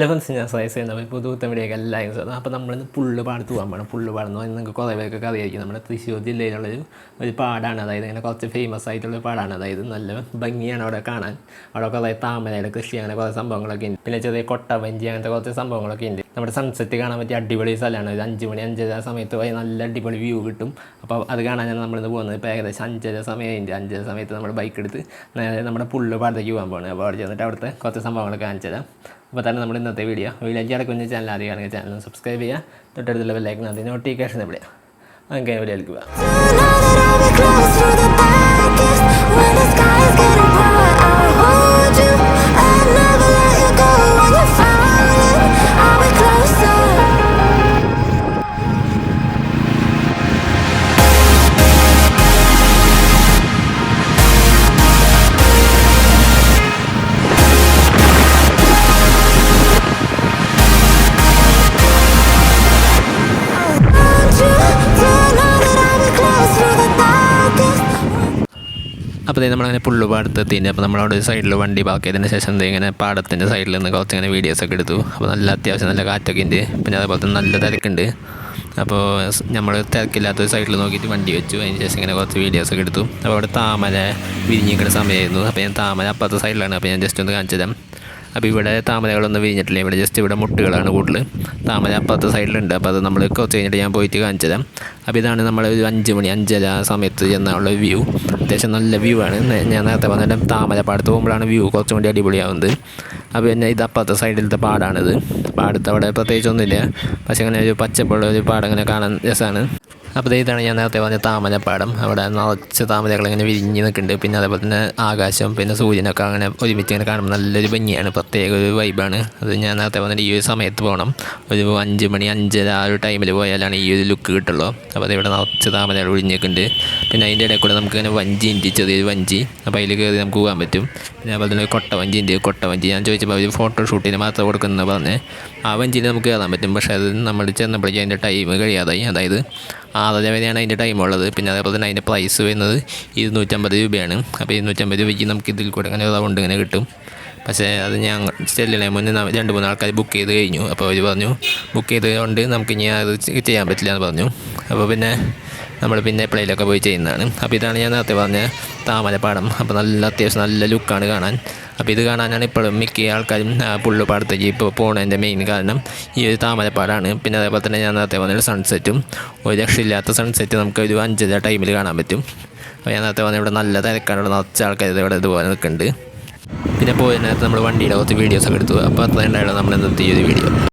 Friends ഞാൻ size ചെയ്യുന്നത് ഇപ്പോൾ തൂത്തമിടിയൊക്കെ എല്ലാവരും സാധനം. അപ്പോൾ നമ്മളിന്ന് പുള്ളുപാടത്ത് പോകാൻ പോകണം. പുള്ളുപാടെന്ന് പറഞ്ഞാൽ നിങ്ങൾക്ക് കുറേ പേരൊക്കെ അറിയായിരിക്കും. നമ്മുടെ തൃശ്ശൂർ ജില്ലയിലുള്ളൊരു പാടാണ്. അതായത് ഇങ്ങനെ കുറച്ച് ഫേമസ് ആയിട്ടുള്ള പാടാണ്. അതായത് നല്ല ഭംഗിയാണ് അവിടെ കാണാൻ. അവിടെ കുറേ താമരയുടെ കൃഷി അങ്ങനെ കുറേ സംഭവങ്ങളൊക്കെ ഉണ്ട്. പിന്നെ ചെറിയ കൊട്ടവഞ്ചി അങ്ങനത്തെ കുറച്ച് സംഭവങ്ങളൊക്കെ ഉണ്ട്. നമ്മുടെ സൺസെറ്റ് കാണാൻ പറ്റിയ അടിപൊളി സ്ഥലമാണ്. ഒരു 5 മണി 5:30 സമയത്ത് പോയി നല്ല അടിപൊളി വ്യൂ കിട്ടും. അപ്പോൾ അത് കാണാനാണ് നമ്മളിന്ന് പോകുന്നത്. ഇപ്പോൾ ഏകദേശം 5:30 സമയമുണ്ട്. 5:30 സമയത്ത് നമ്മൾ ബൈക്ക് എടുത്ത് നേരെ നമ്മുടെ പുള്ളുപാടത്തേക്ക് പോകാൻ പോകുന്നത്. അപ്പോൾ അവിടെ ചെന്നിട്ട് അവിടുത്തെ കുറച്ച് സംഭവങ്ങളൊക്കെ കാണിച്ചു തരാം. അപ്പോൾ തന്നെ നമ്മുടെ ഇന്നത്തെ വീഡിയോ അടക്കുന്ന ചാനൽ ആദ്യമാണെങ്കിൽ ചാനൽ സബ്സ്ക്രൈബ് ചെയ്യുക. തൊട്ടടുത്തുള്ള ബെല്ലൈക്കൺ അതിന് നോട്ടിഫിക്കേഷൻ വിടുക. അങ്ങനെ വീഡിയോയിലേക്ക് പോകാം. അപ്പോൾ നമ്മളങ്ങനെ പുള്ളുപാടത്ത് എത്തിയിട്ട് അപ്പോൾ നമ്മളവിടെ സൈഡിൽ വണ്ടി പാക്കിയതിന് ശേഷം ഇങ്ങനെ പാടത്തിൻ്റെ സൈഡിൽ നിന്ന് കുറച്ചിങ്ങനെ വീഡിയോസൊക്കെ എടുത്തു. അപ്പോൾ നല്ല അത്യാവശ്യം നല്ല കാറ്റൊക്കെ ഉണ്ട്. പിന്നെ അതേപോലെ തന്നെ നല്ല തിരക്കുണ്ട്. അപ്പോൾ നമ്മൾ തിരക്കില്ലാത്തൊരു സൈഡിൽ നോക്കിയിട്ട് വണ്ടി വെച്ചു. അതിന് ശേഷം ഇങ്ങനെ കുറച്ച് വീഡിയോസൊക്കെ എടുത്തു. അപ്പോൾ അവിടെ താമര വിരിഞ്ഞിക്കുന്ന സമയമായിരുന്നു. അപ്പോൾ ഞാൻ താമര അപ്പുറത്തെ സൈഡിലാണ്. അപ്പോൾ ഞാൻ ജസ്റ്റ് ഒന്ന് കാണിച്ചു തരാം. അപ്പോൾ ഇവിടെ താമരകളൊന്നും വിരിഞ്ഞിട്ടില്ല. ഇവിടെ ജസ്റ്റ് ഇവിടെ മുട്ടുകളാണ് കൂടുതൽ. താമര അപ്പുറത്തെ സൈഡിലുണ്ട്. അപ്പോൾ അത് നമ്മൾ കുറച്ച് കഴിഞ്ഞിട്ട് ഞാൻ പോയിട്ട് കാണിച്ചു തരാം. അപ്പോൾ ഇതാണ് നമ്മൾ ഒരു 5 മണി 5:30 സമയത്ത് ചെന്നുള്ള വ്യൂ. അത്യാവശ്യം നല്ല വ്യൂ ആണ്. ഞാൻ നേരത്തെ പറഞ്ഞാൽ താമര പാടത്ത് പോകുമ്പോഴാണ് വ്യൂ കുറച്ചും കൂടി അടിപൊളിയാവുന്നത്. അപ്പോൾ പിന്നെ ഇത് അപ്പുറത്തെ സൈഡിലത്തെ പാടാണിത്. പാടത്ത് അവിടെ പ്രത്യേകിച്ചൊന്നുമില്ല. പക്ഷേ അങ്ങനെ ഒരു പച്ചപ്പുള്ള ഒരു പാടം അങ്ങനെ കാണാൻ രസമാണ്. അപ്പോൾ ഇതാണ് ഞാൻ നേരത്തെ പറഞ്ഞ താമരപ്പാടം. അവിടെ നിറച്ച് താമരകൾ ഇങ്ങനെ വിരിഞ്ഞ് നിൽക്കുന്നുണ്ട്. പിന്നെ അതേപോലെ തന്നെ ആകാശം പിന്നെ സൂര്യനൊക്കെ അങ്ങനെ ഒരുമിച്ച് ഇങ്ങനെ കാണുമ്പോൾ നല്ലൊരു ഭംഗിയാണ്. പ്രത്യേക ഒരു വൈബാണ്. അത് ഞാൻ നേരത്തെ പറഞ്ഞ ഈ ഒരു സമയത്ത് പോകണം. ഒരു 5 മണി 5:30 ആ ഒരു ടൈമിൽ പോയാലാണ് ഈ ഒരു ലുക്ക് കിട്ടുള്ളൂ. അപ്പോൾ അതിവിടെ നിറച്ച് താമരകൾ ഒഴിഞ്ഞിട്ടുണ്ട്. പിന്നെ അതിൻ്റെ ഇടയിൽ കൂടെ നമുക്ക് ഇങ്ങനെ വഞ്ചി ഉണ്ട്, ചെറിയൊരു വഞ്ചി. അപ്പോൾ അതിൽ കയറി നമുക്ക് പോകാൻ പറ്റും. പിന്നെ അതുപോലെ തന്നെ കൊട്ടവഞ്ചി ഉണ്ട്. കൊട്ടവഞ്ചി ഞാൻ ചോദിച്ചപ്പോൾ അവർ ഫോട്ടോഷൂട്ടിന് മാത്രം കൊടുക്കുന്നത് പറഞ്ഞ് ആ വഞ്ചിയിൽ നമുക്ക് കയറാൻ പറ്റും. പക്ഷേ അത് നമ്മൾ ചെന്നപ്പോഴേക്കും അതിൻ്റെ ടൈം കഴിയാതായി. അതായത് 6:30 വരെയാണ് അതിൻ്റെ ടൈം ഉള്ളത്. പിന്നെ അതേപോലെ തന്നെ അതിൻ്റെ പ്രൈസ് വരുന്നത് 250 രൂപയാണ്. അപ്പോൾ 250 രൂപയ്ക്ക് നമുക്ക് ഇതിൽ കൂടെ അങ്ങനെ റൗണ്ട് ഇങ്ങനെ കിട്ടും. പക്ഷേ അത് ഞാൻ ചെല്ലണേ മുന്നേ 2-3 ആൾക്കാർ ബുക്ക് ചെയ്ത് കഴിഞ്ഞു. അപ്പോൾ അവർ പറഞ്ഞു ബുക്ക് ചെയ്തതുകൊണ്ട് നമുക്ക് ഇനി അത് ചെയ്യാൻ പറ്റില്ല എന്ന് പറഞ്ഞു. അപ്പോൾ പിന്നെ നമ്മൾ പിന്നെ എപ്പോഴേലൊക്കെ പോയി ചെയ്യുന്നതാണ്. അപ്പോൾ ഇതാണ് ഞാൻ നേരത്തെ പറഞ്ഞ താമരപ്പാടം. അപ്പോൾ നല്ല അത്യാവശ്യം നല്ല ലുക്കാണ് കാണാൻ. അപ്പോൾ ഇത് കാണാനാണ് ഇപ്പോഴും മിക്ക ആൾക്കാരും പുള്ളുപാടത്തേക്ക് ഇപ്പോൾ പോകുന്നതിൻ്റെ മെയിൻ കാരണം ഈ ഒരു താമരപ്പാടാണ്. പിന്നെ അതേപോലെ തന്നെ ഞാൻ നേരത്തെ പറഞ്ഞ സൺസെറ്റും ഒരു രക്ഷയില്ലാത്ത സൺസെറ്റ് നമുക്ക് ഒരു 5:30 ടൈമിൽ കാണാൻ പറ്റും. അപ്പോൾ ഞാൻ നേരത്തെ പറഞ്ഞ ഇവിടെ നല്ല തിരക്കാണ്. ഇവിടെ നിറച്ച ആൾക്കാർ ഇവിടെ ഇതുപോലെ നിൽക്കുന്നുണ്ട്. പിന്നെ പോയതിനകത്ത് നമ്മൾ വണ്ടിയുടെ കുറച്ച് വീഡിയോസൊക്കെ എടുത്തു. അപ്പോൾ അത്ര ഉണ്ടായുള്ളൂ നമ്മൾ ഇന്നത്തെ ഈ ഒരു വീഡിയോ.